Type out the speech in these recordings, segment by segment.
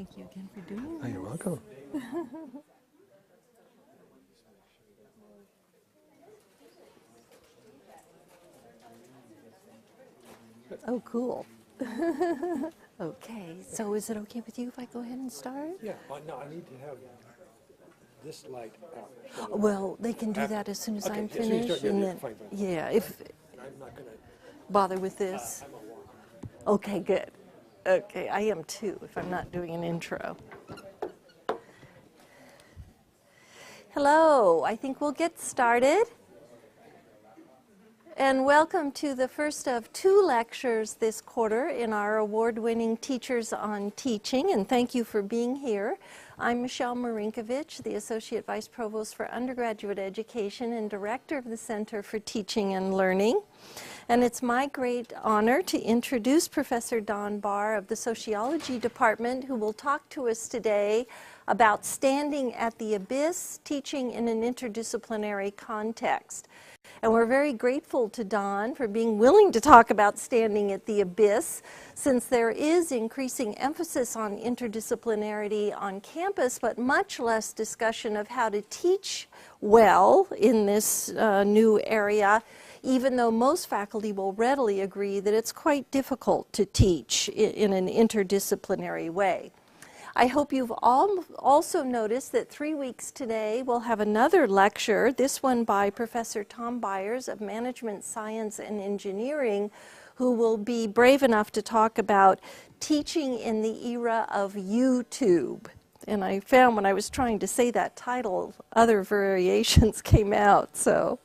Thank you again for doing Oh, this. you're welcome. Oh, cool. Okay, so is it okay with you if I go ahead and start? Yeah, no, I need to have this light out. So Well, they can do that as soon as I'm as soon as you finished, start, and yeah, then, fine. yeah, if I'm not going to, bother with this. I'm a walker. Okay, good. Okay, I am too, if I'm not doing an intro. Hello, I think we'll get started. And welcome to the first of 2 lectures this quarter in our award-winning Teachers on Teaching, and thank you for being here. I'm Michelle Marinkovich, the Associate Vice Provost for Undergraduate Education and Director of the Center for Teaching and Learning. And it's my great honor to introduce Professor Don Barr of the Sociology Department, who will talk to us today about standing at the abyss, teaching in an interdisciplinary context. And we're very grateful to Don for being willing to talk about standing at the abyss, since there is increasing emphasis on interdisciplinarity on campus, but much less discussion of how to teach well in this new area, even though most faculty will readily agree that it's quite difficult to teach in an interdisciplinary way. I hope you've all also noticed that 3 weeks today we'll have another lecture, this one by Professor Tom Byers of Management Science and Engineering, who will be brave enough to talk about teaching in the era of YouTube. And I found when I was trying to say that title, other variations came out. So,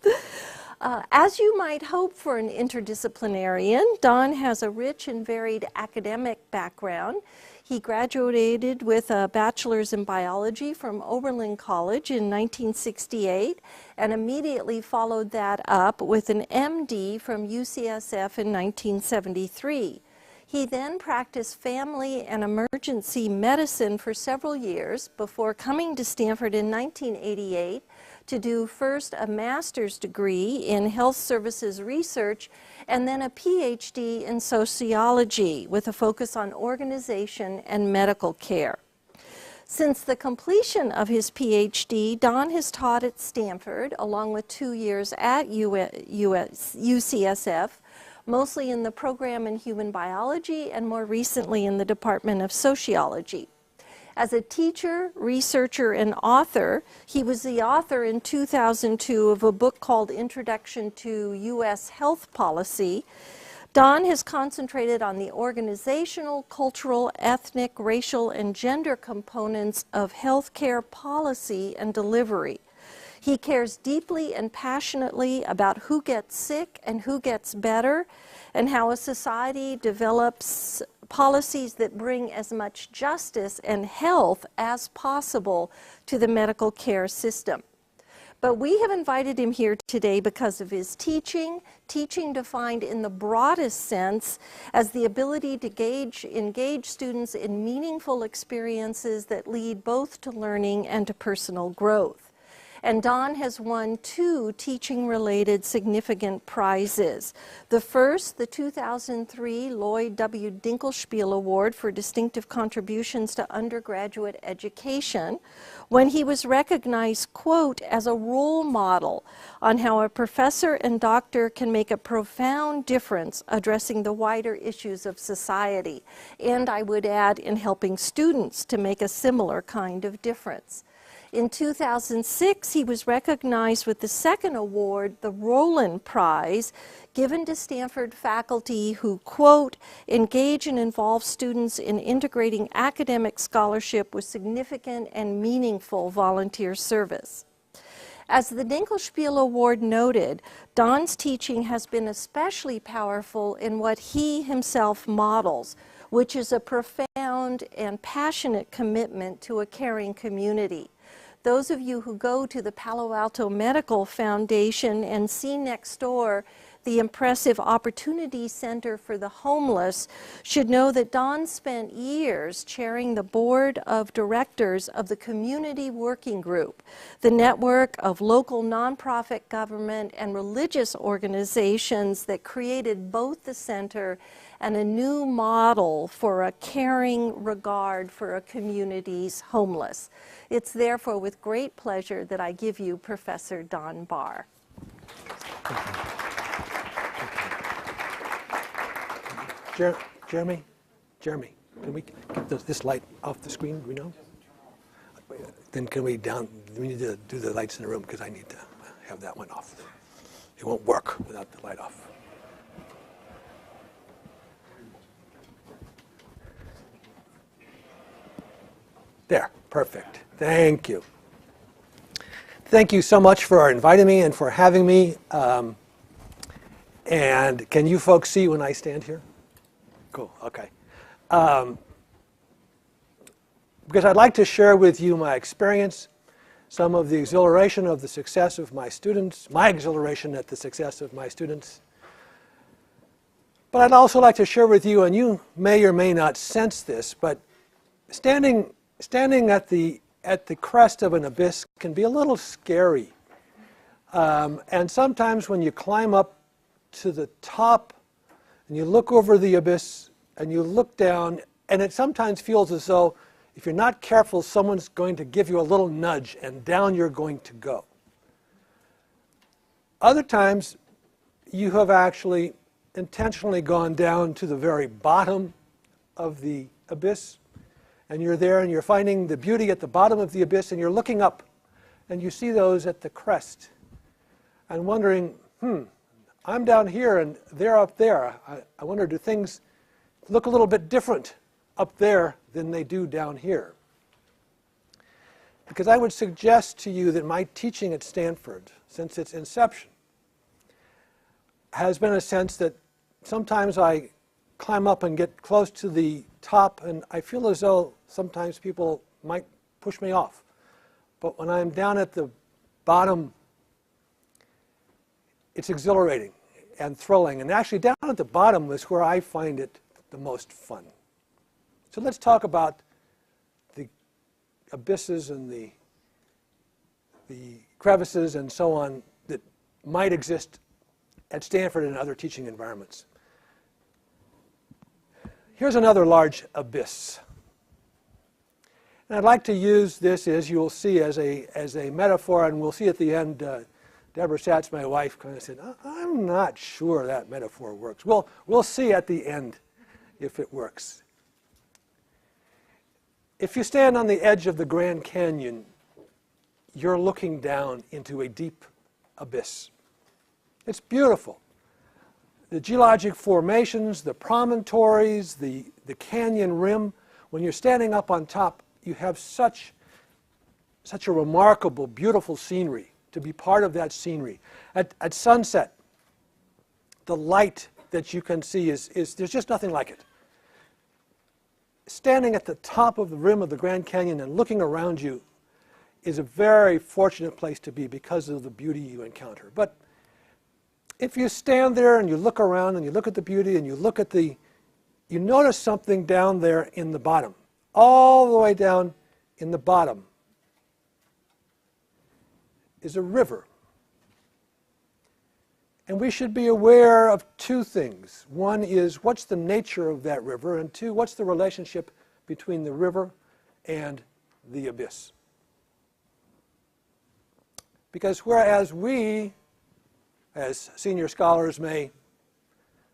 as you might hope for an interdisciplinarian, Don has a rich and varied academic background. He graduated with a bachelor's in biology from Oberlin College in 1968 and immediately followed that up with an MD from UCSF in 1973. He then practiced family and emergency medicine for several years before coming to Stanford in 1988 to do first a master's degree in health services research and then a PhD in sociology with a focus on organization and medical care. Since the completion of his PhD, Don has taught at Stanford along with 2 years at UCSF, mostly in the program in human biology and more recently in the Department of Sociology. As a teacher, researcher, and author, he was the author in 2002 of a book called Introduction to U.S. Health Policy. Don has concentrated on the organizational, cultural, ethnic, racial, and gender components of healthcare policy and delivery. He cares deeply and passionately about who gets sick and who gets better, and how a society develops policies that bring as much justice and health as possible to the medical care system. But we have invited him here today because of his teaching defined in the broadest sense as the ability to engage students in meaningful experiences that lead both to learning and to personal growth. And Don has won 2 teaching-related significant prizes. The first, the 2003 Lloyd W. Dinkelspiel Award for Distinctive Contributions to Undergraduate Education, when he was recognized, quote, as a role model on how a professor and doctor can make a profound difference addressing the wider issues of society, and I would add, in helping students to make a similar kind of difference. In 2006, he was recognized with the second award, the Rowland Prize, given to Stanford faculty who, quote, engage and involve students in integrating academic scholarship with significant and meaningful volunteer service. As the Dinkelspiel Award noted, Don's teaching has been especially powerful in what he himself models, which is a profound and passionate commitment to a caring community. Those of you who go to the Palo Alto Medical Foundation and see next door the impressive Opportunity Center for the Homeless, should know that Don spent years chairing the board of directors of the Community Working Group, the network of local nonprofit government and religious organizations that created both the center and a new model for a caring regard for a community's homeless. It's therefore with great pleasure that I give you Professor Don Barr. Jeremy, can we get this light off the screen? Do we know? Then we need to do the lights in the room because I need to have that one off. It won't work without the light off. There, perfect. Thank you. Thank you so much for inviting me and for having me. And can you folks see when I stand here? Cool, okay. Because I'd like to share with you my experience, some of the exhilaration of the success of my students, my exhilaration at the success of my students. But I'd also like to share with you, and you may or may not sense this, but standing at the crest of an abyss can be a little scary. And sometimes when you climb up to the top and you look over the abyss and you look down, and it sometimes feels as though if you're not careful, someone's going to give you a little nudge and down you're going to go. Other times, you have actually intentionally gone down to the very bottom of the abyss, and you're there and you're finding the beauty at the bottom of the abyss, and you're looking up and you see those at the crest and wondering, I'm down here and they're up there. I wonder, do things look a little bit different up there than they do down here? Because I would suggest to you that my teaching at Stanford, since its inception, has been a sense that sometimes I climb up and get close to the top, and I feel as though sometimes people might push me off. But when I'm down at the bottom, it's exhilarating and thrilling. And actually down at the bottom is where I find it the most fun. So let's talk about the abysses and the crevices and so on that might exist at Stanford and other teaching environments. Here's another large abyss. And I'd like to use this, as you'll see, as a metaphor, and we'll see at the end, Deborah Schatz, my wife, kind of said, I'm not sure that metaphor works. We'll see at the end if it works. If you stand on the edge of the Grand Canyon, you're looking down into a deep abyss. It's beautiful. The geologic formations, the promontories, the canyon rim, when you're standing up on top, you have such a remarkable, beautiful scenery to be part of that scenery. At sunset, the light that you can see there's just nothing like it. Standing at the top of the rim of the Grand Canyon and looking around you is a very fortunate place to be because of the beauty you encounter. But if you stand there and you look around and you look at the beauty and you look at you notice something down there in the bottom, all the way down in the bottom is a river. And we should be aware of two things. One is, what's the nature of that river? And two, what's the relationship between the river and the abyss? Because whereas we, as senior scholars, may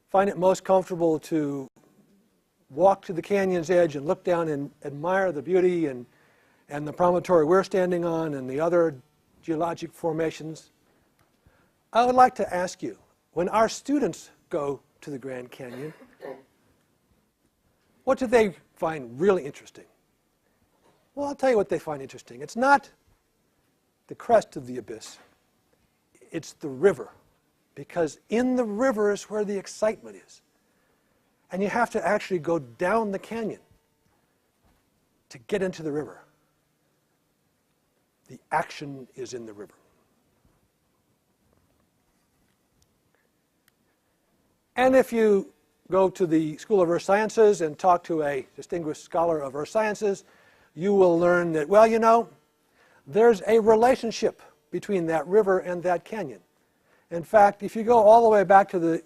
find it most comfortable to walk to the canyon's edge and look down and admire the beauty and the promontory we're standing on and the other geologic formations, I would like to ask you, when our students go to the Grand Canyon, what do they find really interesting? Well, I'll tell you what they find interesting. It's not the crest of the abyss. It's the river. Because in the river is where the excitement is. And you have to actually go down the canyon to get into the river. The action is in the river. And if you go to the School of Earth Sciences and talk to a distinguished scholar of earth sciences, you will learn that, well, you know, there's a relationship between that river and that canyon. In fact, if you go all the way back to the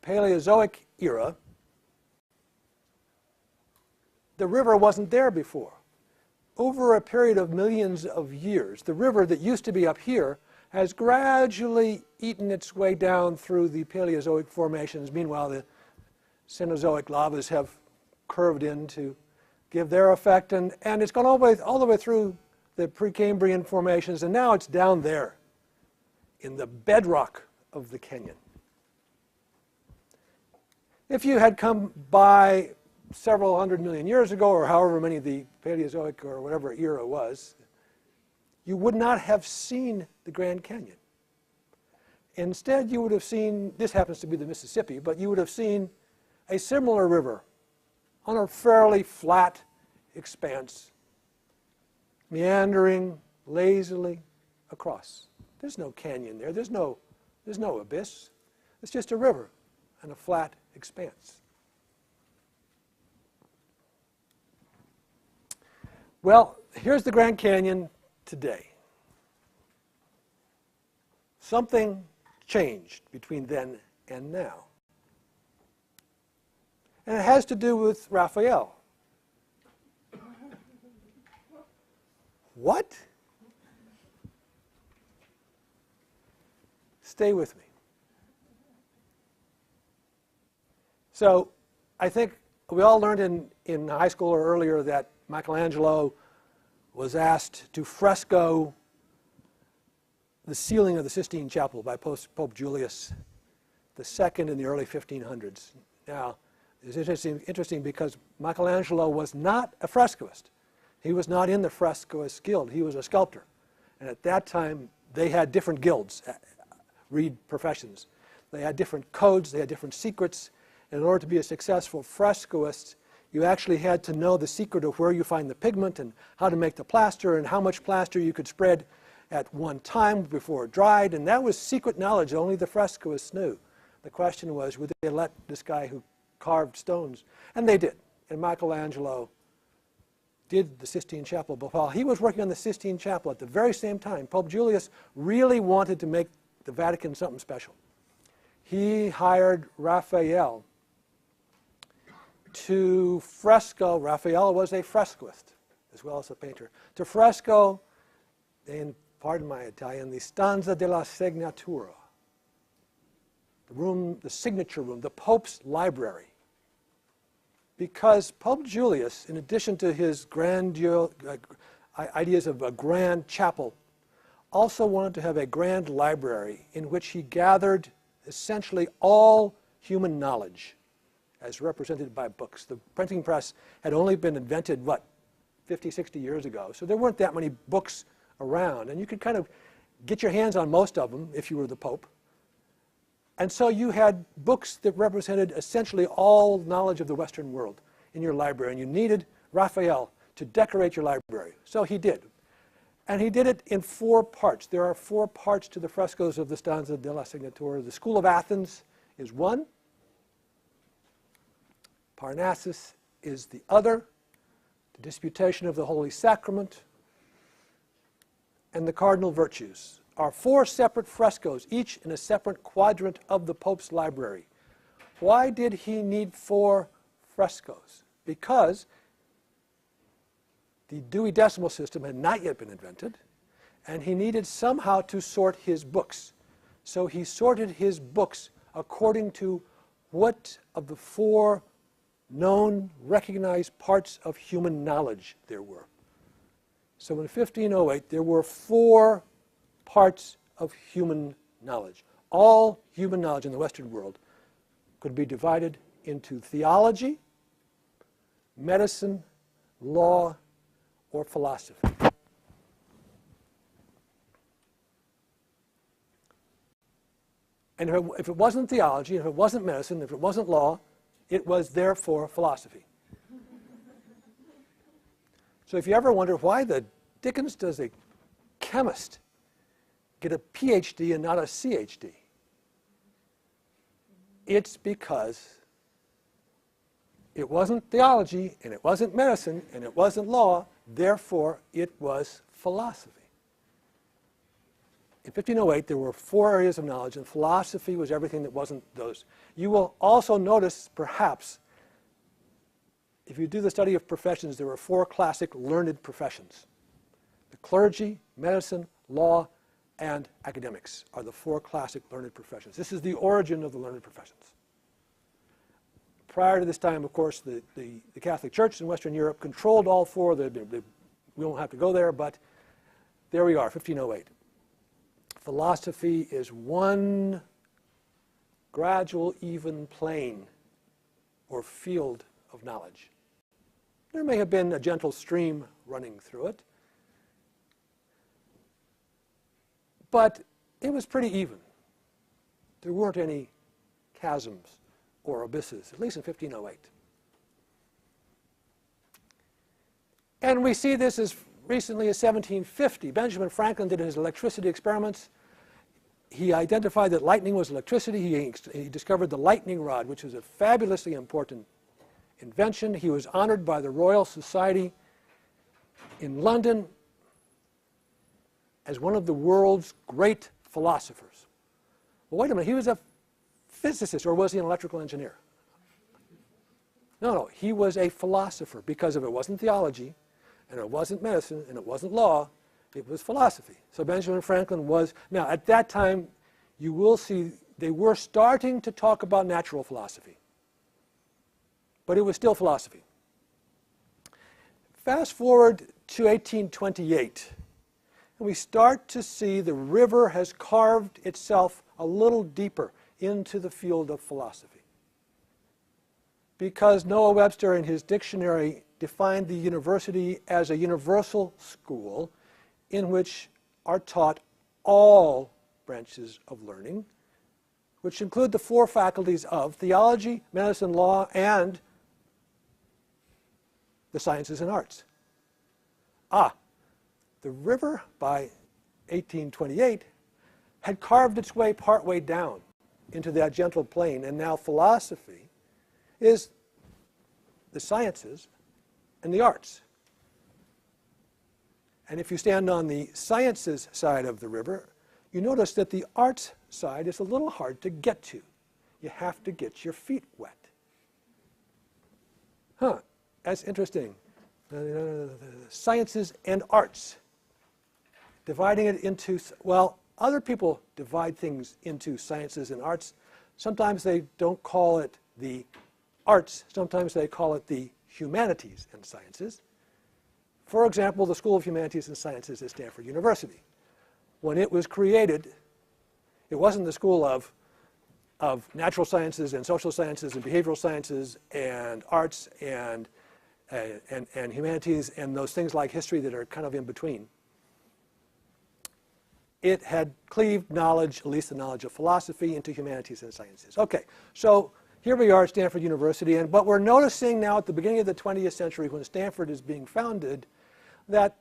Paleozoic era, the river wasn't there before. Over a period of millions of years, the river that used to be up here has gradually eaten its way down through the Paleozoic formations. Meanwhile, the Cenozoic lavas have curved in to give their effect, and it's gone all the way through the Precambrian formations, and now it's down there in the bedrock of the canyon. If you had come by several 100 million years ago, or however many the Paleozoic or whatever era was, you would not have seen the Grand Canyon. Instead, you would have seen, this happens to be the Mississippi, but you would have seen a similar river on a fairly flat expanse, meandering lazily across. There's no canyon there. There's no abyss. It's just a river and a flat expanse. Well, here's the Grand Canyon today. Something changed between then and now. And it has to do with Raphael. What? Stay with me. So I think we all learned in high school or earlier that Michelangelo was asked to fresco the ceiling of the Sistine Chapel by Pope Julius II in the early 1500s. Now, it's interesting because Michelangelo was not a frescoist. He was not in the frescoist guild. He was a sculptor. And at that time, they had different guilds, read professions. They had different codes. They had different secrets. And in order to be a successful frescoist, you actually had to know the secret of where you find the pigment and how to make the plaster and how much plaster you could spread at one time before it dried. And that was secret knowledge only the frescoists knew. The question was, would they let this guy who carved stones? And they did. And Michelangelo did the Sistine Chapel. But while he was working on the Sistine Chapel at the very same time, Pope Julius really wanted to make the Vatican something special. He hired Raphael to fresco. Raphael was a frescoist as well as a painter. To fresco, in, pardon my Italian, the stanza della segnatura, the room, the signature room, the Pope's library. Because Pope Julius, in addition to his ideas of a grand chapel, also wanted to have a grand library in which he gathered essentially all human knowledge as represented by books. The printing press had only been invented, 50, 60 years ago. So there weren't that many books around. And you could kind of get your hands on most of them if you were the Pope. And so you had books that represented essentially all knowledge of the Western world in your library. And you needed Raphael to decorate your library. So he did. And he did it in 4 parts. There are 4 parts to the frescoes of the stanza della segnatura. The School of Athens is one. Parnassus is the other. The Disputation of the Holy Sacrament and the Cardinal Virtues are 4 separate frescoes, each in a separate quadrant of the Pope's library. Why did he need 4 frescoes? Because the Dewey Decimal System had not yet been invented, and he needed somehow to sort his books. So he sorted his books according to what of the 4 known, recognized parts of human knowledge there were. So in 1508, there were 4 parts of human knowledge. All human knowledge in the Western world could be divided into theology, medicine, law, or philosophy. And if it wasn't theology, if it wasn't medicine, if it wasn't law, it was therefore philosophy. So if you ever wonder why the dickens does a chemist get a PhD and not a ChD, It's because it wasn't theology, and it wasn't medicine, and it wasn't law, therefore it was philosophy. In 1508, there were 4 areas of knowledge, and philosophy was everything that wasn't those. You will also notice, perhaps, if you do the study of professions, there were 4 classic learned professions. The clergy, medicine, law, and academics are the 4 classic learned professions. This is the origin of the learned professions. Prior to this time, of course, the Catholic Church in Western Europe controlled all 4. We won't have to go there, but there we are, 1508. Philosophy is one gradual, even plane or field of knowledge. There may have been a gentle stream running through it, but it was pretty even. There weren't any chasms or abysses, at least in 1508. And we see this as recently as 1750. Benjamin Franklin did his electricity experiments. He identified that lightning was electricity. He discovered the lightning rod, which was a fabulously important invention. He was honored by the Royal Society in London as one of the world's great philosophers. Well, wait a minute, he was a physicist, or was he an electrical engineer? No, he was a philosopher, because if it wasn't theology, and it wasn't medicine, and it wasn't law, it was philosophy. So Benjamin Franklin was, now at that time, you will see they were starting to talk about natural philosophy. But it was still philosophy. Fast forward to 1828, and we start to see the river has carved itself a little deeper into the field of philosophy. Because Noah Webster in his dictionary defined the university as a universal school in which are taught all branches of learning, which include the 4 faculties of theology, medicine, law, and the sciences and arts. The river by 1828 had carved its way partway down into that gentle plain, and now philosophy is the sciences and the arts. And if you stand on the sciences side of the river, you notice that the arts side is a little hard to get to. You have to get your feet wet. That's interesting. Sciences and arts. Dividing it into, well, other people divide things into sciences and arts. Sometimes they don't call it the arts. Sometimes they call it the humanities and sciences. For example, the School of Humanities and Sciences at Stanford University. When it was created, it wasn't the School of Natural Sciences and Social Sciences and Behavioral Sciences and Arts and Humanities and those things like history that are kind of in between. It had cleaved knowledge, at least the knowledge of philosophy, into humanities and sciences. Okay, so here we are at Stanford University, and what we're noticing now at the beginning of the 20th century when Stanford is being founded, that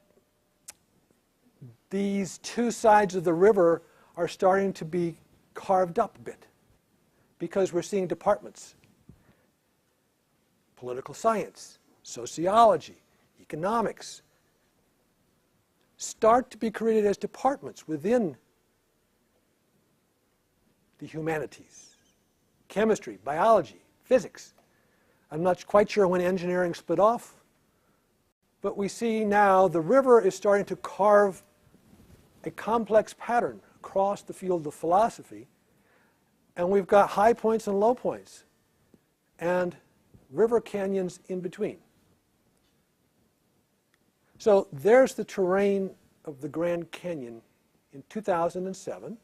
these 2 sides of the river are starting to be carved up a bit, because we're seeing departments. Political science, sociology, economics, start to be created as departments within the humanities. Chemistry, biology, physics. I'm not quite sure when engineering split off, but we see now the river is starting to carve a complex pattern across the field of philosophy, and we've got high points and low points, and river canyons in between. So there's the terrain of the Grand Canyon in 2007,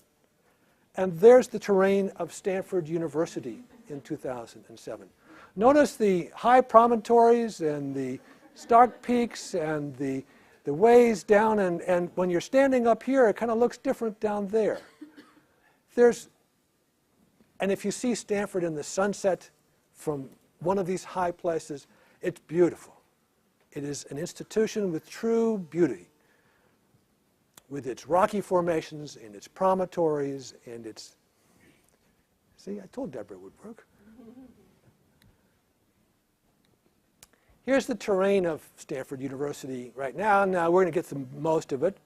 and there's the terrain of Stanford University in 2007. Notice the high promontories and the stark peaks and the ways down, and when you're standing up here, it kind of looks different down there. And if you see Stanford in the sunset from one of these high places, it's beautiful. It is an institution with true beauty, with its rocky formations and its promontories and its See, I told Deborah it would work. Here's the terrain of Stanford University right now. Now we're going to get the most of it.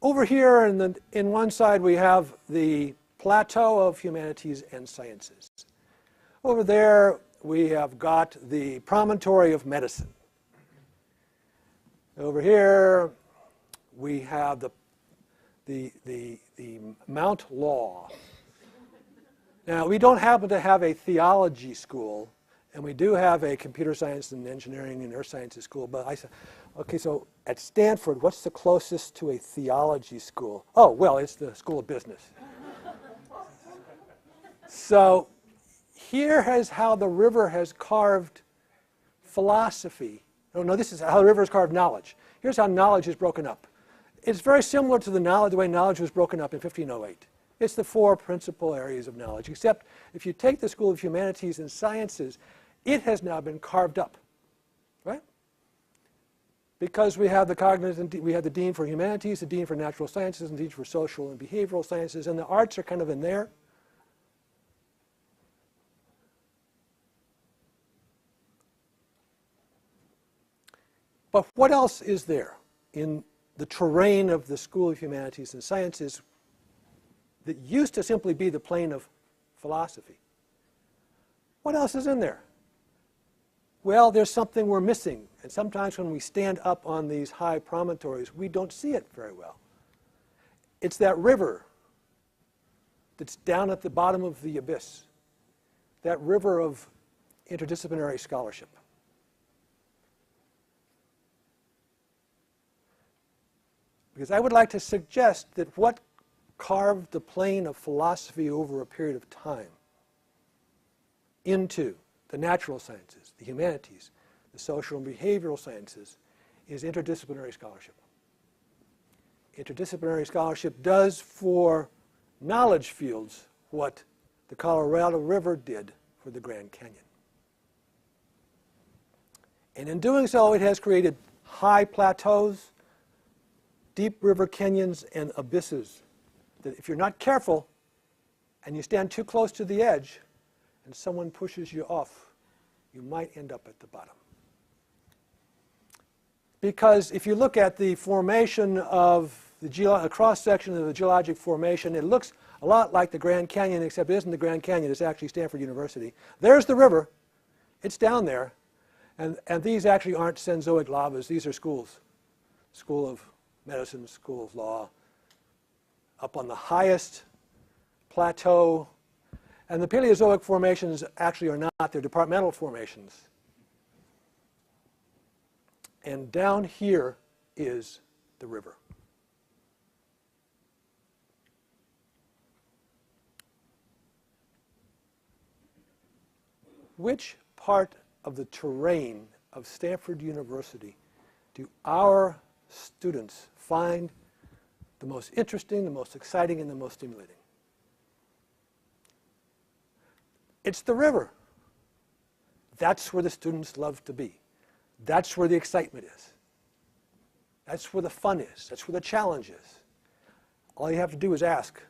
Over here in one side we have the plateau of humanities and sciences. Over there we have got the promontory of medicine. Over here we have the Mount Law. Now we don't happen to have a theology school, and we do have a computer science and engineering and earth sciences school, but I said, okay, so at Stanford, what's the closest to a theology school? Oh, well, it's the School of Business. So here is how the river has carved philosophy. Oh, no, this is how the river has carved knowledge. Here's how knowledge is broken up. It's very similar to the way knowledge was broken up in 1508. It's the four principal areas of knowledge, except if you take the School of Humanities and Sciences, it has now been carved up, right? Because we have the Dean for Humanities, the Dean for Natural Sciences, and the Dean for Social and Behavioral Sciences, and the arts are kind of in there. But what else is there in the terrain of the School of Humanities and Sciences that used to simply be the plane of philosophy? What else is in there? Well, there's something we're missing. And sometimes when we stand up on these high promontories, we don't see it very well. It's that river that's down at the bottom of the abyss, that river of interdisciplinary scholarship. Because I would like to suggest that what carved the plane of philosophy over a period of time into the natural sciences, the humanities, the social and behavioral sciences, is interdisciplinary scholarship. Interdisciplinary scholarship does for knowledge fields what the Colorado River did for the Grand Canyon. And in doing so, it has created high plateaus, deep river canyons, and abysses that if you're not careful and you stand too close to the edge and someone pushes you off, you might end up at the bottom. Because if you look at the formation of a cross-section of the geologic formation, it looks a lot like the Grand Canyon, except it isn't the Grand Canyon, it's actually Stanford University. There's the river. It's down there. And these actually aren't Cenozoic lavas. These are schools. School of Medicine, School of Law, up on the highest plateau. And the Paleozoic formations actually are not. They're departmental formations. And down here is the river. Which part of the terrain of Stanford University do our students find the most interesting, the most exciting, and the most stimulating? It's the river. That's where the students love to be. That's where the excitement is. That's where the fun is. That's where the challenge is. All you have to do is ask.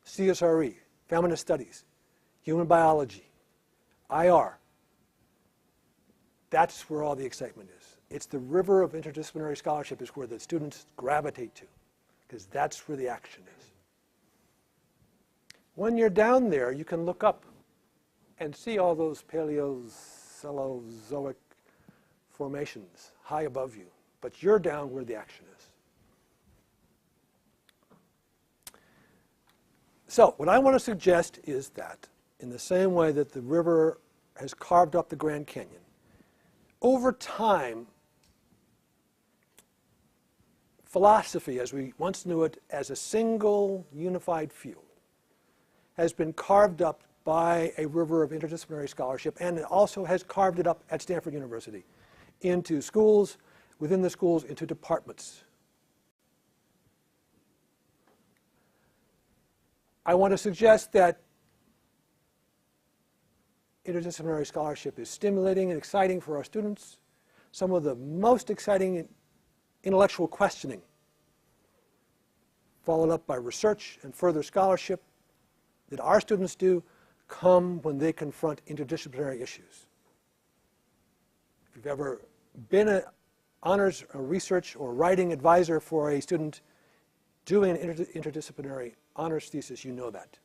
CSRE, Feminist Studies, Human Biology, IR. That's where all the excitement is. It's the river of interdisciplinary scholarship is where the students gravitate to, because that's where the action is. When you're down there, you can look up and see all those Paleozoic formations high above you, but you're down where the action is. So what I want to suggest is that in the same way that the river has carved up the Grand Canyon, over time, philosophy, as we once knew it, as a single unified field, has been carved up by a river of interdisciplinary scholarship, and it also has carved it up at Stanford University into schools, within the schools into departments. I want to suggest that interdisciplinary scholarship is stimulating and exciting for our students. Some of the most exciting intellectual questioning, followed up by research and further scholarship, that our students do come when they confront interdisciplinary issues. If you've ever been an honors or research or writing advisor for a student doing an interdisciplinary honors thesis, you know that.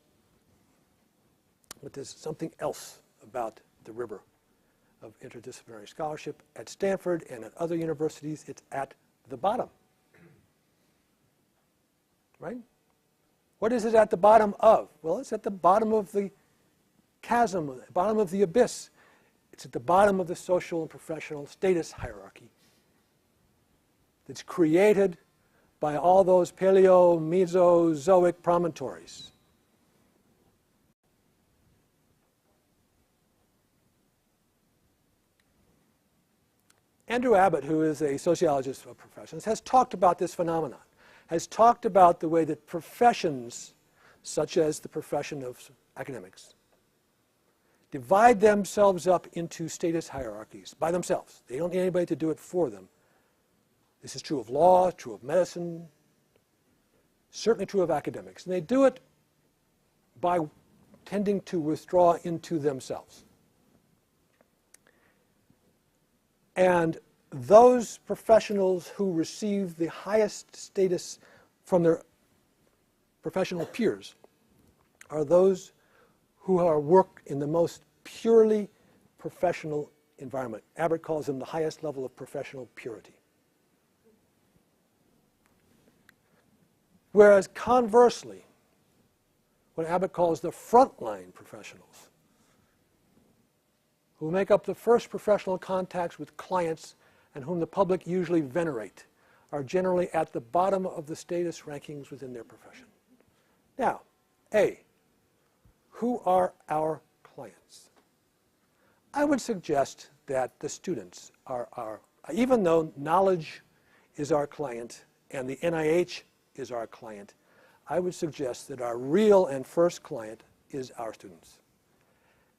But there's something else about the river of interdisciplinary scholarship at Stanford and at other universities. It's at the bottom. Right? What is it at the bottom of? Well, it's at the bottom of the chasm, the bottom of the abyss. It's at the bottom of the social and professional status hierarchy that's created by all those Paleo, Mesozoic promontories. Andrew Abbott, who is a sociologist of professions, has talked about this phenomenon, has talked about the way that professions, such as the profession of academics, divide themselves up into status hierarchies by themselves. They don't need anybody to do it for them. This is true of law, true of medicine, certainly true of academics. And they do it by tending to withdraw into themselves. And those professionals who receive the highest status from their professional peers are those who are work in the most purely professional environment. Abbott calls them the highest level of professional purity. Whereas conversely, what Abbott calls the frontline professionals, who make up the first professional contacts with clients and whom the public usually venerate, are generally at the bottom of the status rankings within their profession. Now, A, who are our clients? I would suggest that the students are our, even though knowledge is our client and the NIH is our client, I would suggest that our real and first client is our students.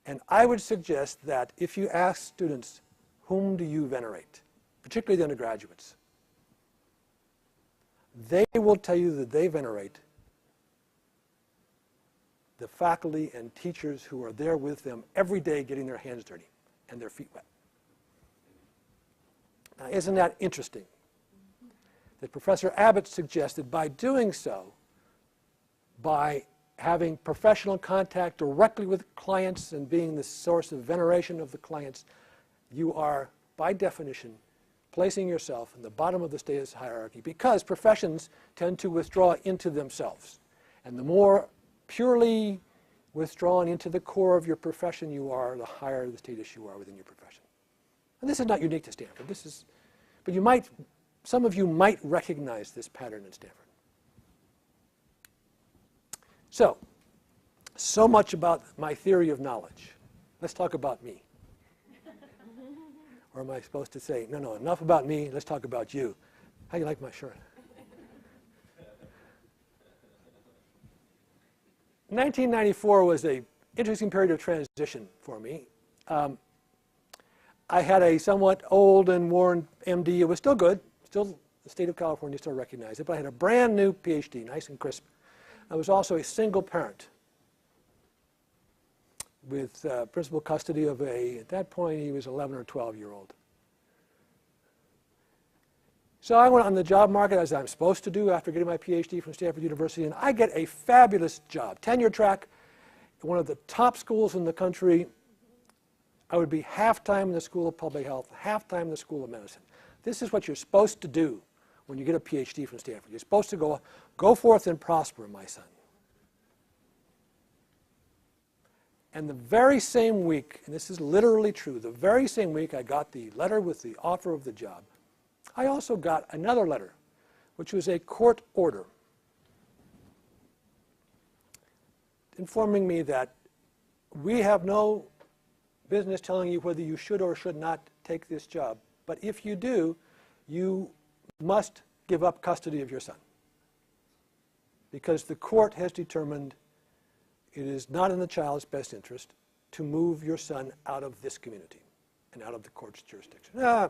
And I would suggest that if you ask students, whom do you venerate, particularly the undergraduates, they will tell you that they venerate the faculty and teachers who are there with them every day getting their hands dirty and their feet wet. Now, isn't that interesting? That Professor Abbott suggested by doing so, by having professional contact directly with clients and being the source of veneration of the clients, you are, by definition, placing yourself in the bottom of the status hierarchy because professions tend to withdraw into themselves. And the more purely withdrawn into the core of your profession you are, the higher the status you are within your profession. And this is not unique to Stanford. This is, but you might, some of you might recognize this pattern in Stanford. So much about my theory of knowledge. Let's talk about me. Or am I supposed to say, no, enough about me, let's talk about you. How do you like my shirt? 1994 was an interesting period of transition for me. I had a somewhat old and worn MD. It was still good. Still, the state of California still recognized it. But I had a brand new PhD, nice and crisp. I was also a single parent with principal custody of at that point, he was 11 or 12-year-old. So I went on the job market as I'm supposed to do after getting my PhD from Stanford University, and I get a fabulous job, tenure track, at one of the top schools in the country. I would be half-time in the School of Public Health, half-time in the School of Medicine. This is what you're supposed to do when you get a PhD from Stanford. You're supposed to go forth and prosper, my son. And the very same week, and this is literally true, the very same week I got the letter with the offer of the job, I also got another letter, which was a court order informing me that we have no business telling you whether you should or should not take this job, but if you do, you must give up custody of your son, because the court has determined it is not in the child's best interest to move your son out of this community and out of the court's jurisdiction. I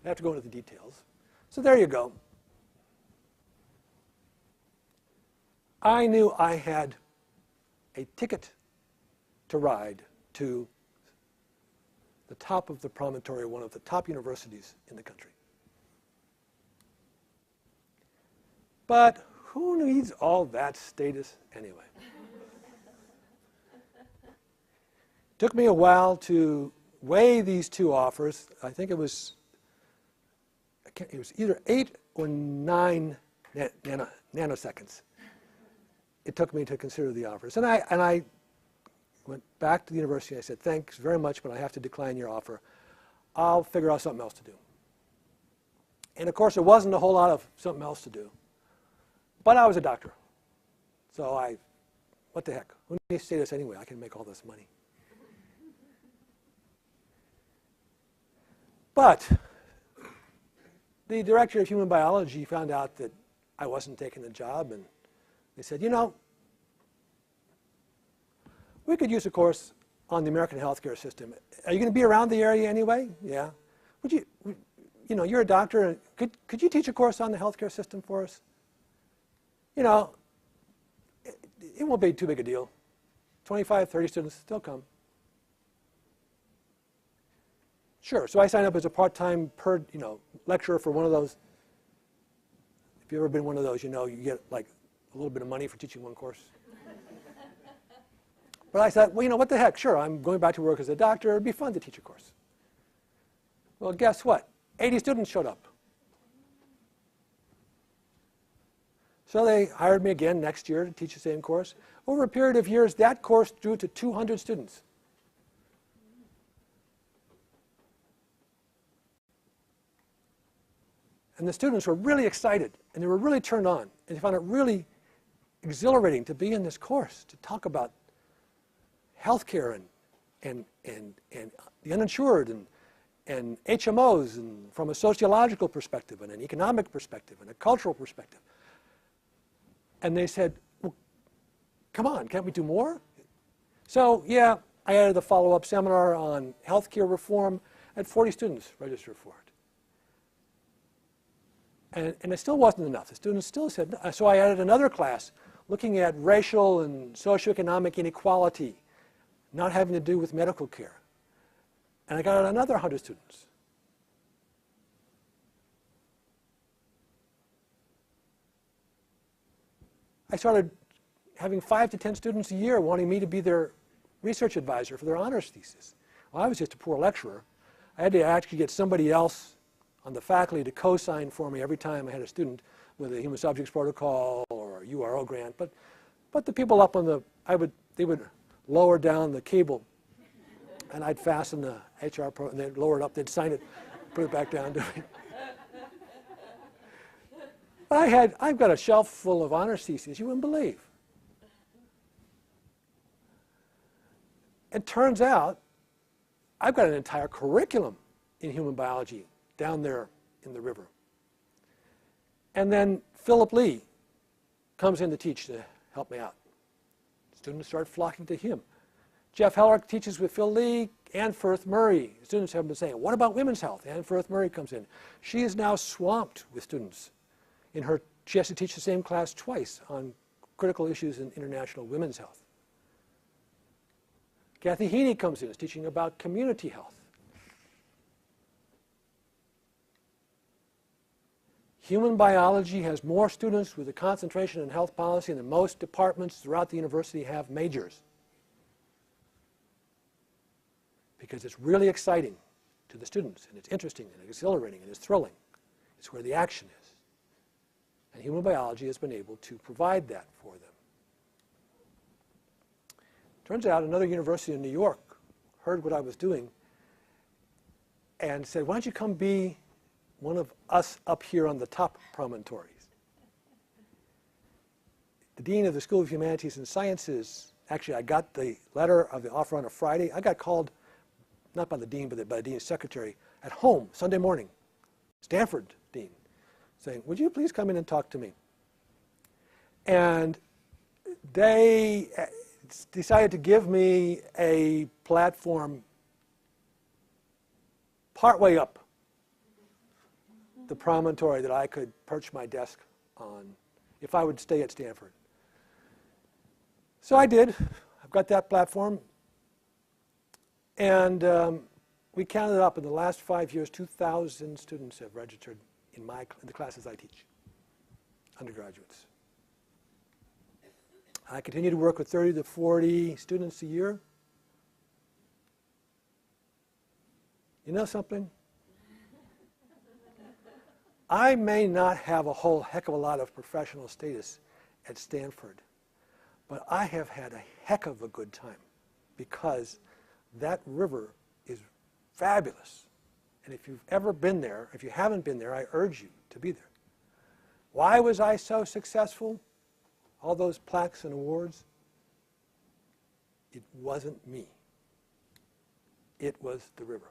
have to go into the details. So there you go. I knew I had a ticket to ride to the top of the promontory, one of the top universities in the country. But who needs all that status anyway? Took me a while to weigh these two offers. I think it was either 8 or 9 nanoseconds. It took me to consider the offers. And I went back to the university and I said, thanks very much, but I have to decline your offer. I'll figure out something else to do. And of course, there wasn't a whole lot of something else to do. But I was a doctor. So what the heck? Who needs status anyway? I can make all this money. But the director of human biology found out that I wasn't taking the job, and they said, you know, we could use a course on the American healthcare system. Are you going to be around the area anyway? Yeah. Would you know, you're a doctor. Could you teach a course on the healthcare system for us? You know, it won't be too big a deal. 25, 30 students, they'll come. Sure. So I signed up as a part-time lecturer for one of those. If you've ever been one of those, you know you get like a little bit of money for teaching one course. But I thought, well, you know, what the heck? Sure, I'm going back to work as a doctor. It'd be fun to teach a course. Well, guess what? 80 students showed up. So they hired me again next year to teach the same course. Over a period of years, that course grew to 200 students. And the students were really excited, and they were really turned on. And they found it really exhilarating to be in this course, to talk about healthcare and the uninsured and HMOs, and from a sociological perspective and an economic perspective and a cultural perspective. And they said, well, come on, can't we do more? So, yeah, I added a follow-up seminar on healthcare reform. I had 40 students register for it. And it still wasn't enough. The students still said, no. So I added another class looking at racial and socioeconomic inequality, not having to do with medical care. And I got another 100 students. I started having 5 to 10 students a year wanting me to be their research advisor for their honors thesis. Well, I was just a poor lecturer. I had to actually get somebody else on the faculty to co-sign for me every time I had a student with a human subjects protocol or a URO grant. But the people up on they would lower down the cable, and I'd fasten the HR pro, and they'd lower it up, they'd sign it, put it back down to me. But I've got a shelf full of honors theses you wouldn't believe. It turns out I've got an entire curriculum in human biology down there in the river. And then Philip Lee comes in to teach to help me out. Students start flocking to him. Jeff Heller teaches with Phil Lee. Ann Firth Murray. Students have been saying, what about women's health? Ann Firth Murray comes in. She is now swamped with students. She has to teach the same class twice on critical issues in international women's health. Kathy Heaney comes in, is teaching about community health. Human biology has more students with a concentration in health policy than most departments throughout the university have majors. Because it's really exciting to the students, and it's interesting and exhilarating and it's thrilling. It's where the action is. And human biology has been able to provide that for them. Turns out another university in New York heard what I was doing and said, why don't you come be one of us up here on the top promontories? The dean of the School of Humanities and Sciences, actually I got the letter of the offer on a Friday. I got called, not by the dean, but by the dean's secretary, at home Sunday morning, Stanford dean, saying, would you please come in and talk to me? And they decided to give me a platform partway up the promontory that I could perch my desk on if I would stay at Stanford. So I did. I've got that platform. And we counted up in the last 5 years, 2,000 students have registered in the classes I teach, undergraduates. I continue to work with 30 to 40 students a year. You know something? I may not have a whole heck of a lot of professional status at Stanford, but I have had a heck of a good time because that river is fabulous. And if you've ever been there, if you haven't been there, I urge you to be there. Why was I so successful? All those plaques and awards? It wasn't me. It was the river.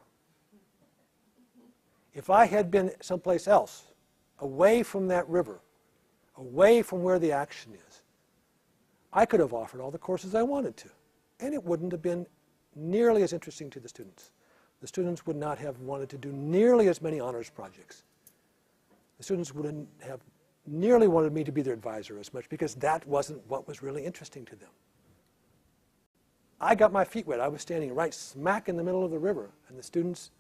If I had been someplace else, away from that river, away from where the action is, I could have offered all the courses I wanted to, and it wouldn't have been nearly as interesting to the students. The students would not have wanted to do nearly as many honors projects. The students wouldn't have nearly wanted me to be their advisor as much because that wasn't what was really interesting to them. I got my feet wet. I was standing right smack in the middle of the river, and the students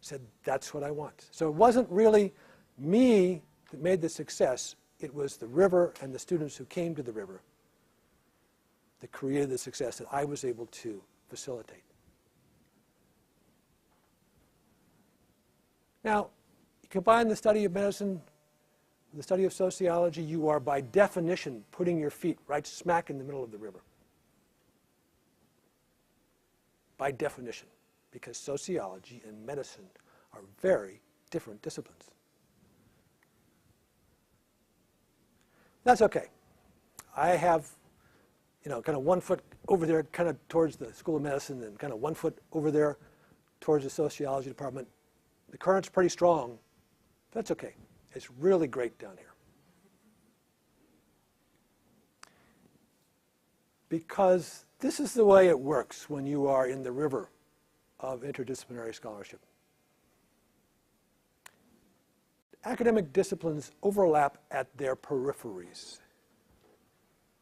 said, that's what I want. So it wasn't really me that made the success. It was the river and the students who came to the river that created the success that I was able to facilitate. Now, you combine the study of medicine with the study of sociology, you are by definition putting your feet right smack in the middle of the river. By definition, because sociology and medicine are very different disciplines. That's okay. I have, kind of 1 foot over there kind of towards the School of Medicine and kind of 1 foot over there towards the sociology department. The current's pretty strong. That's okay. It's really great down here. Because this is the way it works when you are in the river of interdisciplinary scholarship. Academic disciplines overlap at their peripheries.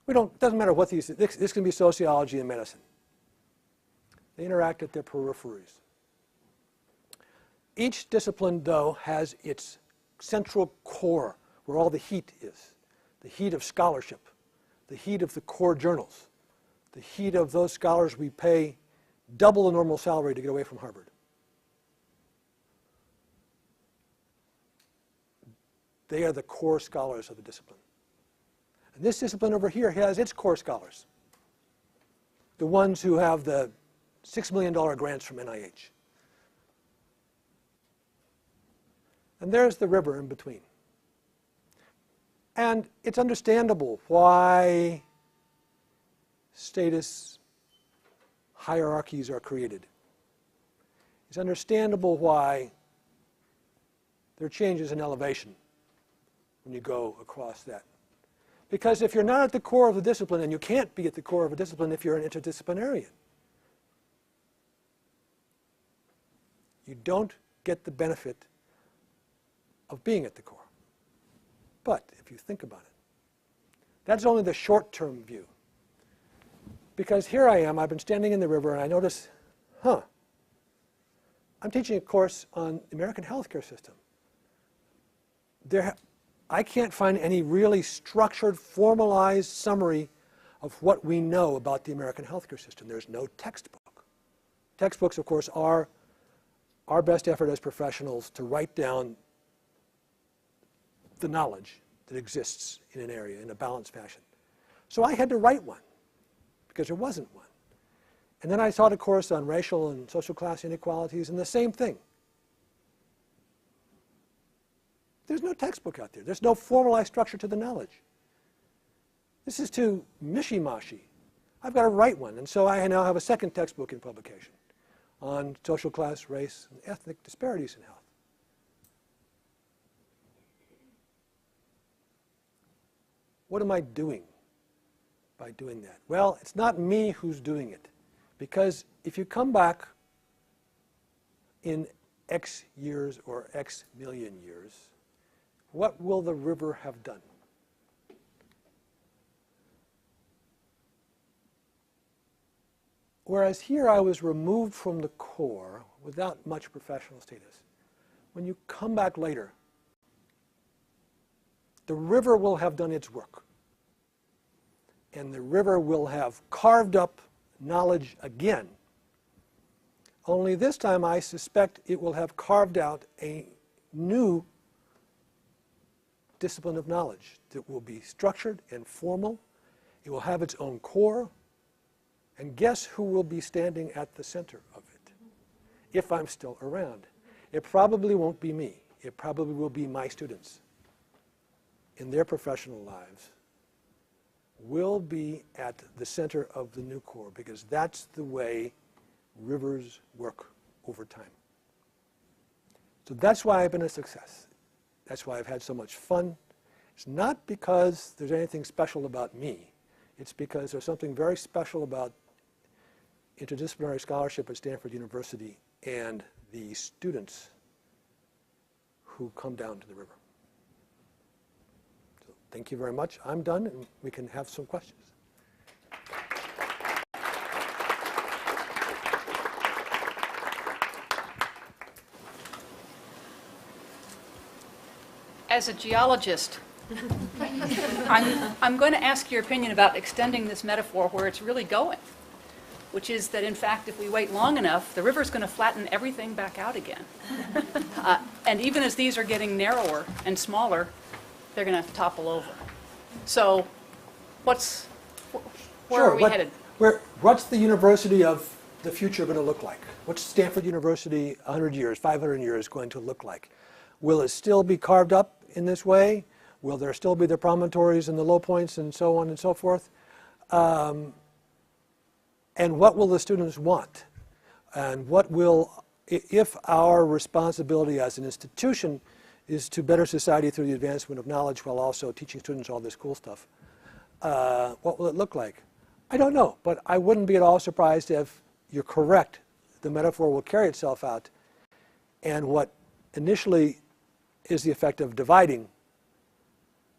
It doesn't matter what this can be sociology and medicine. They interact at their peripheries. Each discipline, though, has its central core where all the heat is. The heat of scholarship, the heat of the core journals, the heat of those scholars we pay double the normal salary to get away from Harvard. They are the core scholars of the discipline. And this discipline over here has its core scholars, the ones who have the $6 million grants from NIH. And there's the river in between. And it's understandable why status hierarchies are created. It's understandable why there are changes in elevation when you go across that. Because if you're not at the core of the discipline, and you can't be at the core of a discipline if you're an interdisciplinarian, you don't get the benefit of being at the core. But if you think about it, that's only the short-term view. Because here I am, I've been standing in the river, and I notice, I'm teaching a course on the American healthcare system. I can't find any really structured, formalized summary of what we know about the American healthcare system. There's no textbook. Textbooks, of course, are our best effort as professionals to write down the knowledge that exists in an area in a balanced fashion. So I had to write one because there wasn't one. And then I taught a course on racial and social class inequalities, and the same thing. There's no textbook out there. There's no formalized structure to the knowledge. This is too mishy-mashy. I've got to write one, and so I now have a second textbook in publication on social class, race, and ethnic disparities in health. What am I doing by doing that? Well, it's not me who's doing it. Because if you come back in X years or X million years, what will the river have done? Whereas here I was removed from the core without much professional status. When you come back later, the river will have done its work. And the river will have carved up knowledge again. Only this time I suspect it will have carved out a new discipline of knowledge that will be structured and formal. It will have its own core. And guess who will be standing at the center of it, if I'm still around? It probably won't be me. It probably will be my students in their professional lives will be at the center of the new core, because that's the way rivers work over time. So that's why I've been a success. That's why I've had so much fun. It's not because there's anything special about me. It's because there's something very special about interdisciplinary scholarship at Stanford University and the students who come down to the river. So thank you very much. I'm done, and we can have some questions. As a geologist, I'm going to ask your opinion about extending this metaphor where it's really going, which is that, in fact, if we wait long enough, the river's going to flatten everything back out again. And even as these are getting narrower and smaller, they're going to topple over. So where are we headed? What's the university of the future going to look like? What's Stanford University 100 years, 500 years going to look like? Will it still be carved up in this way? Will there still be the promontories and the low points and so on and so forth? And what will the students want? And what will, if our responsibility as an institution is to better society through the advancement of knowledge while also teaching students all this cool stuff, what will it look like? I don't know, but I wouldn't be at all surprised if you're correct. The metaphor will carry itself out, and what initially is the effect of dividing,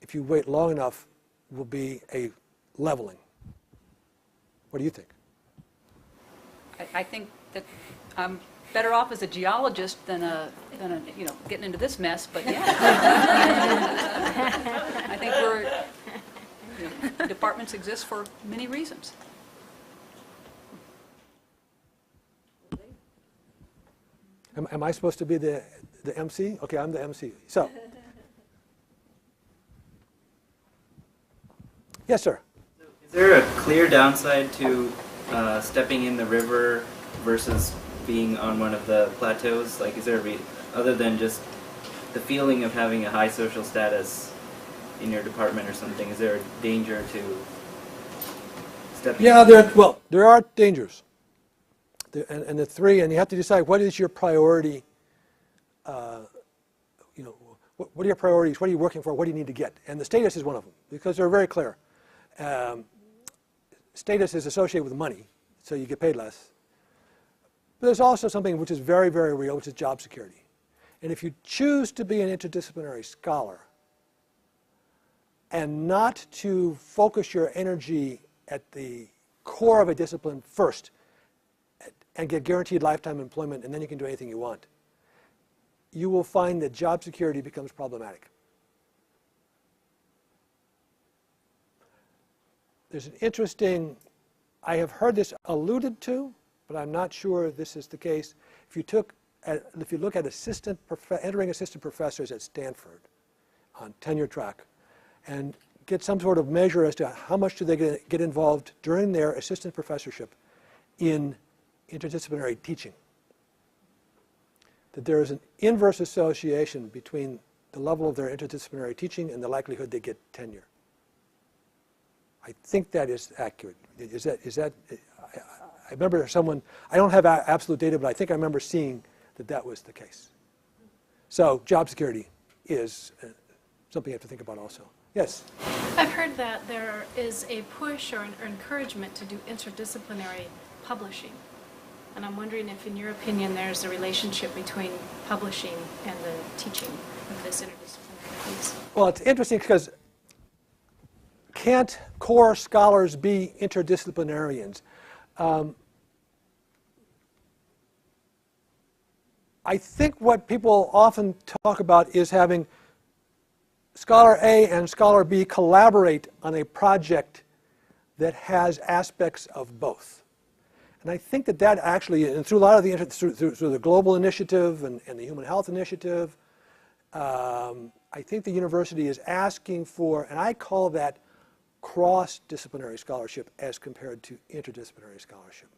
if you wait long enough, will be a leveling. What do you think? I think that I'm better off as a geologist than getting into this mess, but yeah. I think departments exist for many reasons. Am I supposed to be the MC? Okay, I'm the MC. So, yes, sir. Is there a clear downside to stepping in the river versus being on one of the plateaus? Like, is there other than just the feeling of having a high social status in your department or something? Is there a danger to stepping? Yeah, there are dangers, and the three, and you have to decide what is your priority. What are your priorities? What are you working for? What do you need to get? And the status is one of them, because they're very clear. Status is associated with money, so you get paid less. But there's also something which is very, very real, which is job security. And if you choose to be an interdisciplinary scholar and not to focus your energy at the core of a discipline first and get guaranteed lifetime employment, and then you can do anything you want, you will find that job security becomes problematic. There's an interesting, I have heard this alluded to, but I'm not sure this is the case. If you look at entering assistant professors at Stanford on tenure track and get some sort of measure as to how much do they get involved during their assistant professorship in interdisciplinary teaching, that there is an inverse association between the level of their interdisciplinary teaching and the likelihood they get tenure. I think that is accurate. Is that? I remember someone. I don't have absolute data, but I think I remember seeing that was the case. So job security is something you have to think about also. Yes. I've heard that there is a push or an encouragement to do interdisciplinary publishing. And I'm wondering if, in your opinion, there's a relationship between publishing and the teaching of this interdisciplinary piece. Well, it's interesting because can't core scholars be interdisciplinarians? I think what people often talk about is having Scholar A and Scholar B collaborate on a project that has aspects of both. And I think that that actually, and through a lot of the, through the global initiative and the human health initiative, I think the university is asking for, and I call that cross-disciplinary scholarship as compared to interdisciplinary scholarship.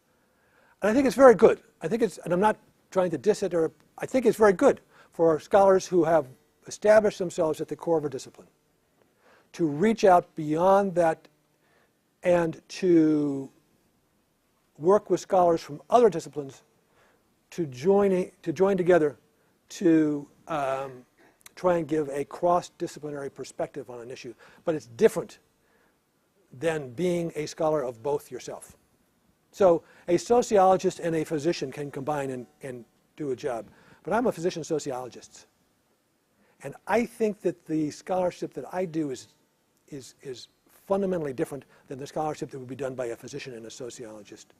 And I think it's very good. I think it's, and I'm not trying to diss it, or I think it's very good for scholars who have established themselves at the core of a discipline to reach out beyond that and to work with scholars from other disciplines to join together to try and give a cross-disciplinary perspective on an issue. But it's different than being a scholar of both yourself. So a sociologist and a physician can combine and do a job. But I'm a physician sociologist. And I think that the scholarship that I do is fundamentally different than the scholarship that would be done by a physician and a sociologist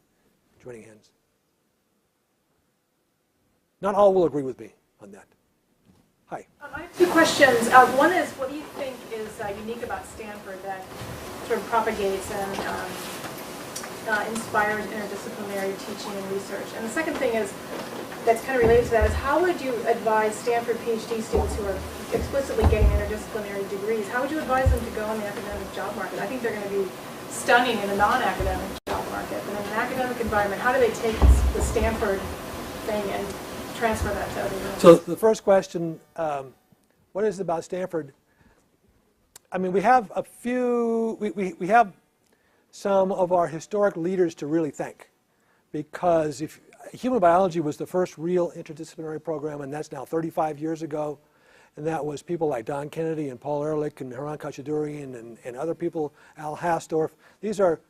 joining hands. Not all will agree with me on that. Hi. I have two questions. One is, what do you think is unique about Stanford that sort of propagates and inspires interdisciplinary teaching and research? And the second thing is, that's kind of related to that, is how would you advise Stanford PhD students who are explicitly getting interdisciplinary degrees, how would you advise them to go in the academic job market? I think they're going to be stunning in a non-academic job market, but in an academic environment, how do they take the Stanford thing and transfer that to other universities? So the first question, what is it about Stanford? I mean, we have a few, we have some of our historic leaders to really thank, because if human biology was the first real interdisciplinary program, and that's now 35 years ago, and that was people like Don Kennedy and Paul Ehrlich and Haran Khachaturian and other people, Al Hasdorf. These are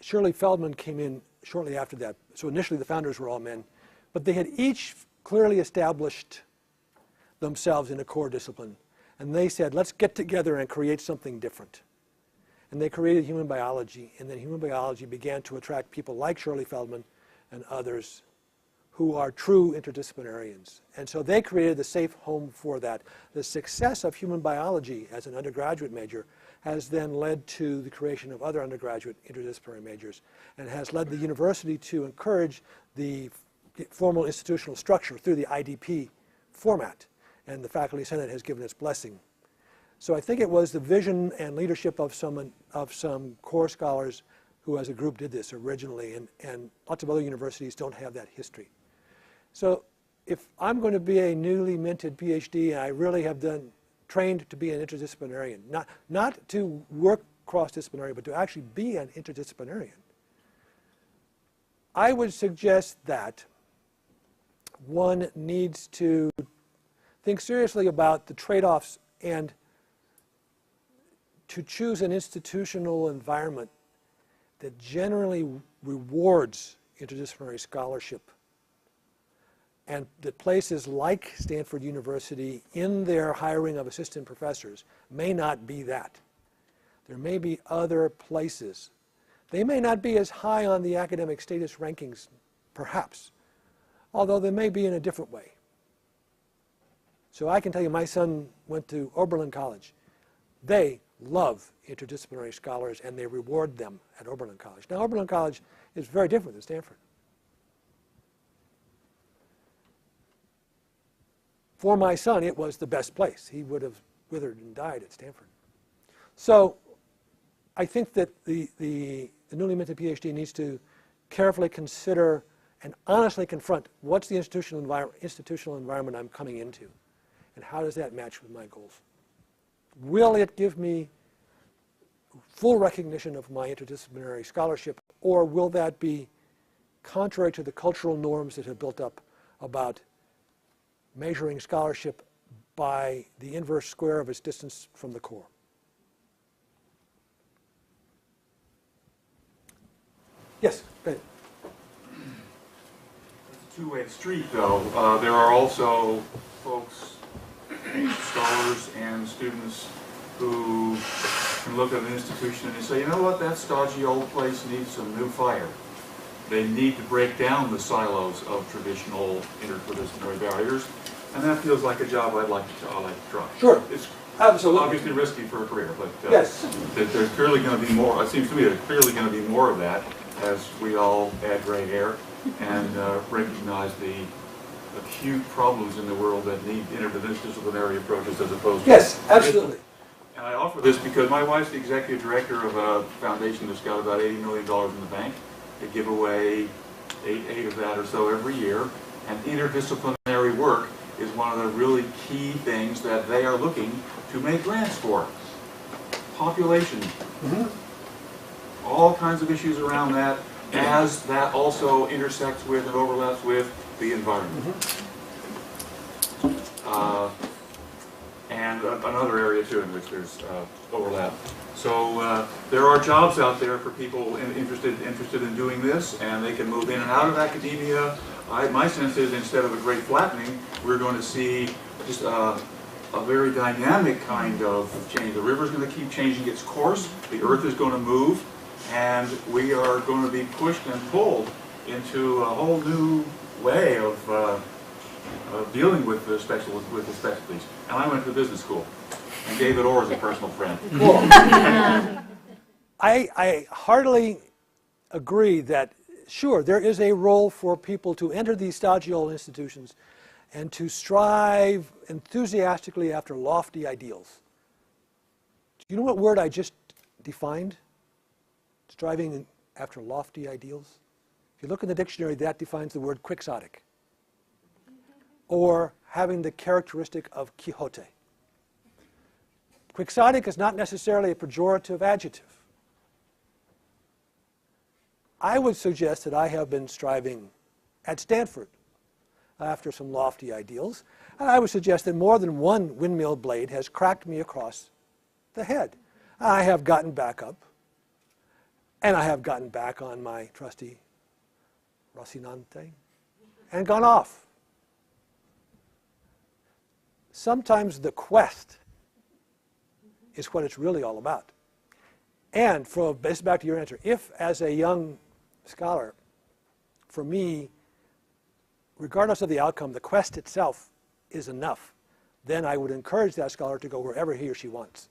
Shirley Feldman came in shortly after that. So initially the founders were all men, but they had each clearly established themselves in a core discipline. And they said, let's get together and create something different. And they created human biology, and then human biology began to attract people like Shirley Feldman and others who are true interdisciplinarians. And so they created the safe home for that. The success of human biology as an undergraduate major has then led to the creation of other undergraduate interdisciplinary majors, and has led the university to encourage the formal institutional structure through the IDP format. And the Faculty Senate has given its blessing. So I think it was the vision and leadership of some core scholars who as a group did this originally, and lots of other universities don't have that history. So if I'm going to be a newly minted PhD, and I really have trained to be an interdisciplinarian, not to work cross-disciplinary, but to actually be an interdisciplinarian, I would suggest that one needs to think seriously about the trade-offs and to choose an institutional environment that generally rewards interdisciplinary scholarship, and that places like Stanford University in their hiring of assistant professors may not be that. There may be other places. They may not be as high on the academic status rankings, perhaps, although they may be in a different way. So I can tell you my son went to Oberlin College. They love interdisciplinary scholars, and they reward them at Oberlin College. Now, Oberlin College is very different than Stanford. For my son, it was the best place. He would have withered and died at Stanford. So I think that the newly minted PhD needs to carefully consider and honestly confront what's the institutional environment I'm coming into, and how does that match with my goals? Will it give me full recognition of my interdisciplinary scholarship, or will that be contrary to the cultural norms that have built up about measuring scholarship by the inverse square of its distance from the core? Yes, go ahead. It's a two-way street, though. There are also folks, scholars and students, who can look at an institution and say, you know what, that stodgy old place needs some new fire. They need to break down the silos of traditional interdisciplinary barriers, and that feels like a job I'd like to try. Sure. It's Absolutely. obviously risky for a career, but Yes. there's clearly going to be more. It seems to me there's clearly going to be more of that as we all add gray hair and recognize the acute problems in the world that need interdisciplinary approaches as opposed to. Yes, absolutely. And I offer this because my wife's the executive director of a foundation that's got about $80 million in the bank. They give away eight of that or so every year, and interdisciplinary work is one of the really key things that they are looking to make grants for. Population, all kinds of issues around that, as that also intersects with and overlaps with the environment. And another area too in which there's overlap. So there are jobs out there for people interested in doing this, and they can move in and out of academia. My sense is instead of a great flattening, we're going to see just a very dynamic kind of change. The river's going to keep changing its course, the earth is going to move, and we are going to be pushed and pulled into a whole new way of dealing with the specialties. And I went to business school, and David Orr is a personal friend. Cool. I heartily agree that, sure, there is a role for people to enter these stodgy institutions and to strive enthusiastically after lofty ideals. Do you know what word I just defined? Striving after lofty ideals? If you look in the dictionary, that defines the word quixotic, or having the characteristic of Quixote. Quixotic is not necessarily a pejorative adjective. I would suggest that I have been striving at Stanford after some lofty ideals, and I would suggest that more than one windmill blade has cracked me across the head. I have gotten back up, and I have gotten back on my trusty Rocinante and gone off. Sometimes the quest is what it's really all about. And this is back to your answer. If, as a young scholar, for me, regardless of the outcome, the quest itself is enough, then I would encourage that scholar to go wherever he or she wants.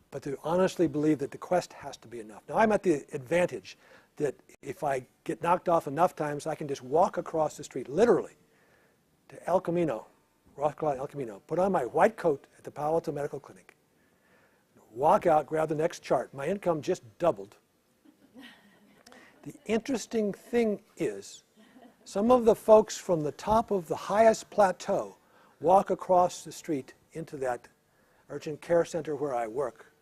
But to honestly believe that the quest has to be enough. Now, I'm at the advantage that if I get knocked off enough times, I can just walk across the street, literally, to El Camino, El Camino, put on my white coat at the Palo Alto Medical Clinic, walk out, grab the next chart. My income just doubled. The interesting thing is, some of the folks from the top of the highest plateau walk across the street into that urgent care center where I work.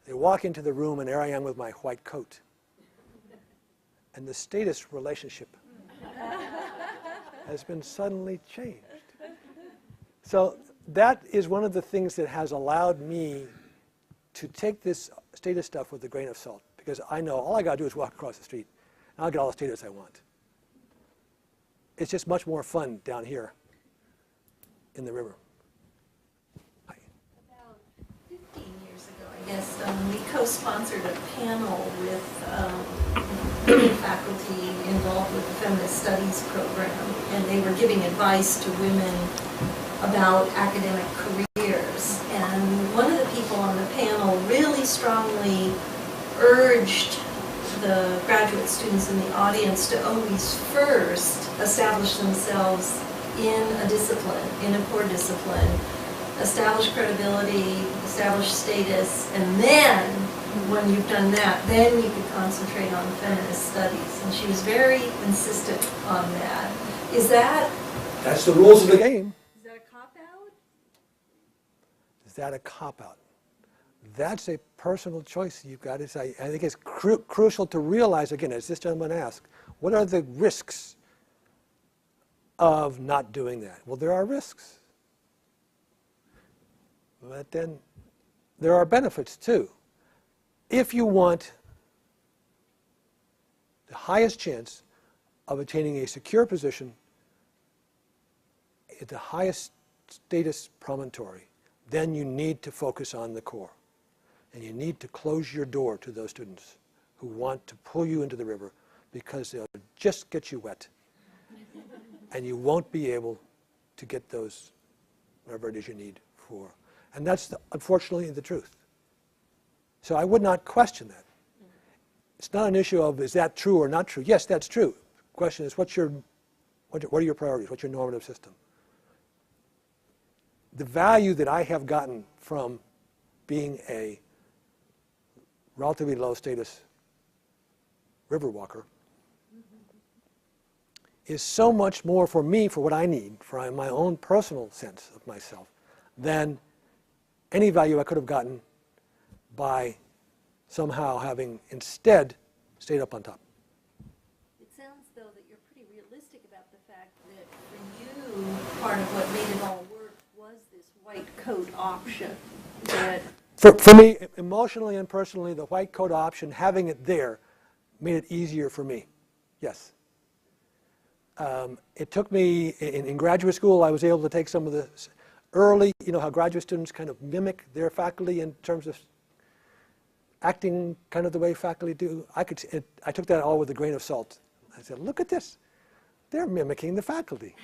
They walk into the room, and there I am with my white coat. And the status relationship has been suddenly changed. So that is one of the things that has allowed me to take this status stuff with a grain of salt, because I know all I got to do is walk across the street, and I'll get all the status I want. It's just much more fun down here in the river. Hi. About 15 years ago, I guess, we co-sponsored a panel with faculty involved with the Feminist Studies program, and they were giving advice to women about academic careers. And one of the people on the panel really strongly urged the graduate students in the audience to always first establish themselves in a discipline, in a core discipline, establish credibility, establish status, and then, when you've done that, then you can concentrate on feminist studies. And she was very insistent on that. That's the rules of the game. Is that a cop-out? Is that a cop-out? That's a personal choice you've got to say. I think it's crucial to realize, again, as this gentleman asked, what are the risks of not doing that? Well, there are risks. But then there are benefits, too. If you want the highest chance of attaining a secure position at the highest status promontory, then you need to focus on the core. And you need to close your door to those students who want to pull you into the river because they'll just get you wet. And you won't be able to get those, whatever it is you need for. And that's, unfortunately, the truth. So I would not question that. It's not an issue of, is that true or not true? Yes, that's true. The question is, what are your priorities? What's your normative system? The value that I have gotten from being a relatively low status river walker is so much more for me, for what I need, for my own personal sense of myself, than any value I could have gotten by somehow having instead stayed up on top. It sounds, though, that you're pretty realistic about the fact that for you, part of what made it all work was this white coat option. That For me, emotionally and personally, the white coat option, having it there, made it easier for me. Yes. It took me, in graduate school, I was able to take some of the early, you know how graduate students kind of mimic their faculty in terms of acting kind of the way faculty do. I took that all with a grain of salt. I said, look at this. They're mimicking the faculty.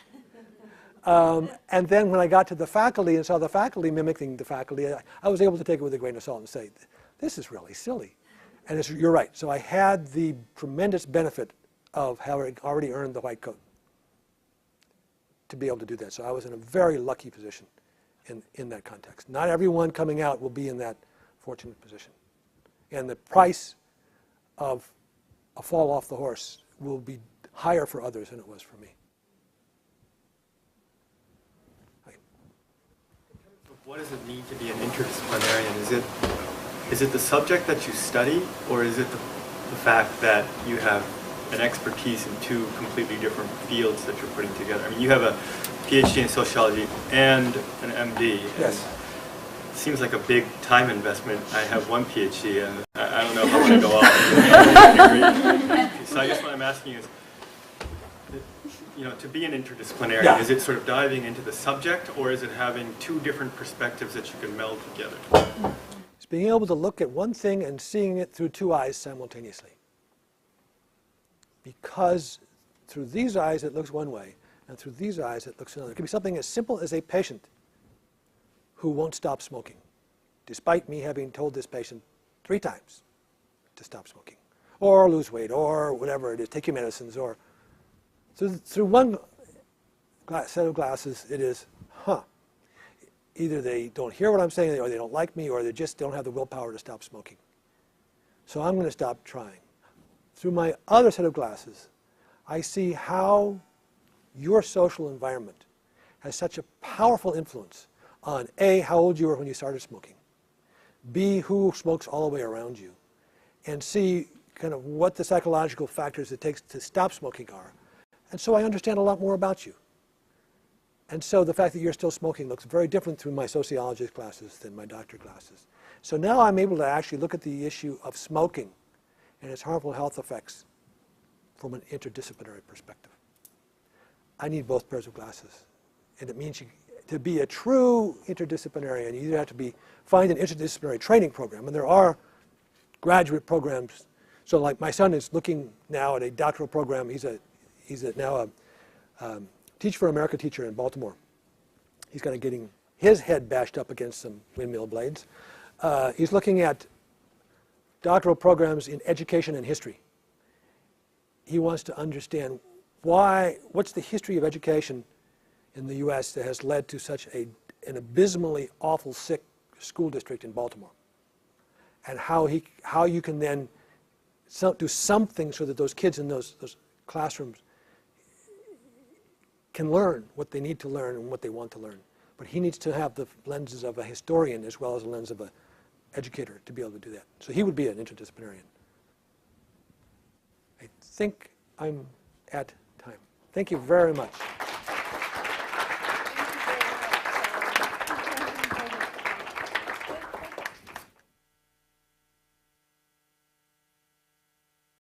And then when I got to the faculty and saw the faculty mimicking the faculty, I was able to take it with a grain of salt and say, this is really silly. And you're right. So I had the tremendous benefit of having already earned the white coat to be able to do that. So I was in a very lucky position in that context. Not everyone coming out will be in that fortunate position. And the price of a fall off the horse will be higher for others than it was for me. What does it mean to be an interdisciplinarian? Is it the subject that you study, or is it the fact that you have an expertise in two completely different fields that you're putting together? I mean, you have a PhD in sociology and an MD. Yes. It seems like a big time investment. I have one PhD, and I don't know if I want to go off. So I guess what I'm asking is, to be an interdisciplinarian, yeah. Is it sort of diving into the subject, or is it having two different perspectives that you can meld together? It's being able to look at one thing and seeing it through two eyes simultaneously. Because through these eyes it looks one way, and through these eyes it looks another. It could be something as simple as a patient who won't stop smoking, despite me having told this patient 3 times to stop smoking, or lose weight, or whatever it is, take your medicines, or through one set of glasses, it is, either they don't hear what I'm saying, or they don't like me, or they just don't have the willpower to stop smoking. So I'm going to stop trying. Through my other set of glasses, I see how your social environment has such a powerful influence on A, how old you were when you started smoking, B, who smokes all the way around you, and C, kind of what the psychological factors it takes to stop smoking are. And so I understand a lot more about you. And so the fact that you're still smoking looks very different through my sociologist classes than my doctorate classes. So now I'm able to actually look at the issue of smoking and its harmful health effects from an interdisciplinary perspective. I need both pairs of glasses. And it means to be a true interdisciplinarian, you either have to find an interdisciplinary training program, and there are graduate programs. So like my son is looking now at a doctoral program. He's now a Teach for America teacher in Baltimore. He's kind of getting his head bashed up against some windmill blades. He's looking at doctoral programs in education and history. He wants to understand what's the history of education in the U.S. that has led to such an abysmally awful sick school district in Baltimore, and how you can then do something so that those kids in those classrooms can learn what they need to learn and what they want to learn. But he needs to have the lenses of a historian as well as the lens of an educator to be able to do that. So he would be an interdisciplinarian. I think I'm at time. Thank you very much.